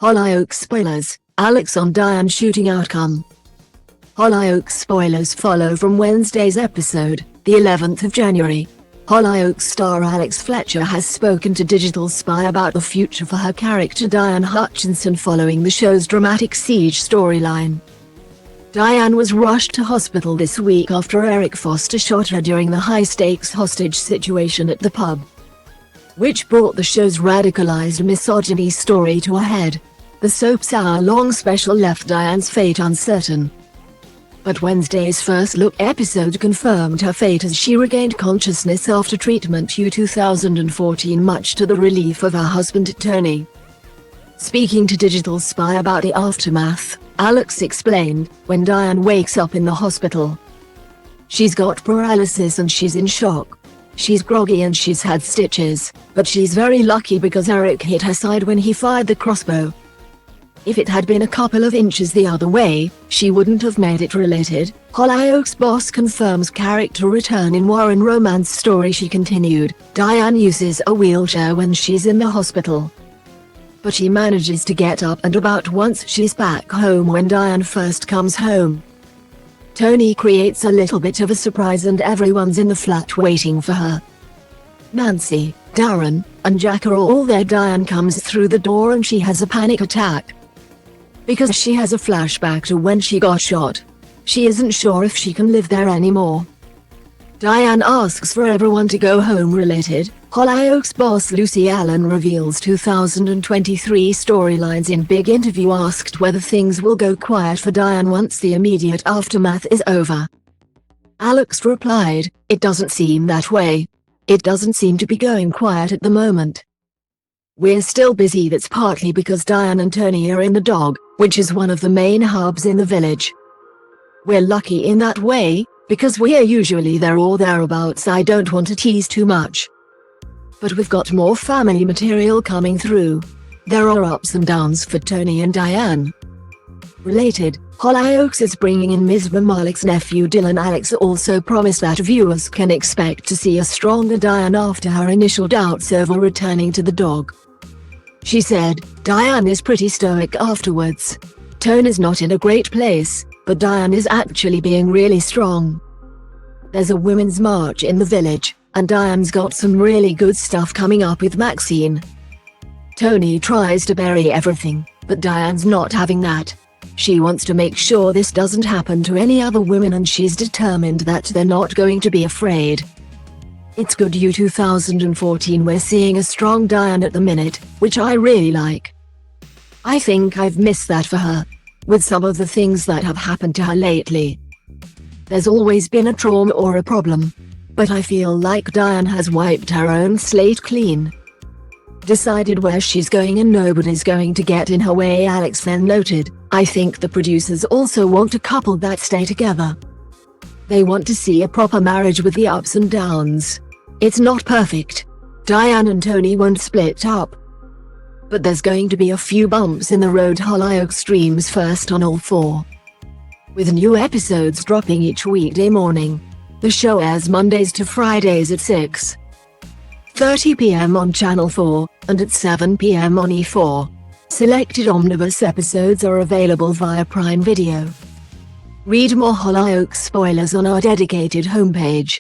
Hollyoaks spoilers, Alex on Diane shooting outcome. Hollyoaks spoilers follow from Wednesday's episode, the 11th of January. Hollyoaks star Alex Fletcher has spoken to Digital Spy about the future for her character Diane Hutchinson following the show's dramatic siege storyline. Diane was rushed to hospital this week after Eric Foster shot her during the high-stakes hostage situation at the pub, which brought the show's radicalized misogyny story to a head. The soap's hour-long special left Diane's fate uncertain, but Wednesday's first look episode confirmed her fate as she regained consciousness after treatment in 2014, much to the relief of her husband Tony. Speaking to Digital Spy about the aftermath, Alex explained, "When Diane wakes up in the hospital, she's got paralysis and she's in shock. She's groggy and she's had stitches, but she's very lucky because Eric hit her side when he fired the crossbow. If it had been a couple of inches the other way, she wouldn't have made it." Related, Hollyoaks boss confirms character return in Warren romance story. She continued, "Diane uses a wheelchair when she's in the hospital, but she manages to get up and about once she's back home. When Diane first comes home, Tony creates a little bit of a surprise and everyone's in the flat waiting for her. Nancy, Darren, and Jack are all there. Diane comes through the door and she has a panic attack because she has a flashback to when she got shot. She isn't sure if she can live there anymore. Diane asks for everyone to go home." Related, Hollyoaks boss Lucy Allen reveals 2023 storylines in big interview. Asked whether things will go quiet for Diane once the immediate aftermath is over, Alex replied, "It doesn't seem that way. It doesn't seem to be going quiet at the moment. We're still busy. That's partly because Diane and Tony are in the dog, which is one of the main hubs in the village. We're lucky in that way, because we're usually there or thereabouts. I don't want to tease too much, but we've got more family material coming through. There are ups and downs for Tony and Diane." Related, Hollyoaks is bringing in Ms. Malik's nephew Dylan. Alex also promised that viewers can expect to see a stronger Diane after her initial doubts over returning to the dog. She said, "Diane is pretty stoic afterwards. Tony's not in a great place, but Diane is actually being really strong. There's a women's march in the village, and Diane's got some really good stuff coming up with Maxine. Tony tries to bury everything, but Diane's not having that. She wants to make sure this doesn't happen to any other women and she's determined that they're not going to be afraid. It's good. 2014 we're seeing a strong Diane at the minute, which I really like. I think I've missed that for her, with some of the things that have happened to her lately. There's always been a trauma or a problem, but I feel like Diane has wiped her own slate clean, decided where she's going and nobody's going to get in her way." Alex then noted, "I think the producers also want a couple that stay together. They want to see a proper marriage with the ups and downs. It's not perfect. Diane and Tony won't split up, but there's going to be a few bumps in the road." Hollyoaks streams first on All 4, with new episodes dropping each weekday morning. The show airs Mondays to Fridays at 6:30 p.m. on Channel 4, and at 7 p.m. on E4. Selected omnibus episodes are available via Prime Video. Read more Hollyoaks spoilers on our dedicated homepage.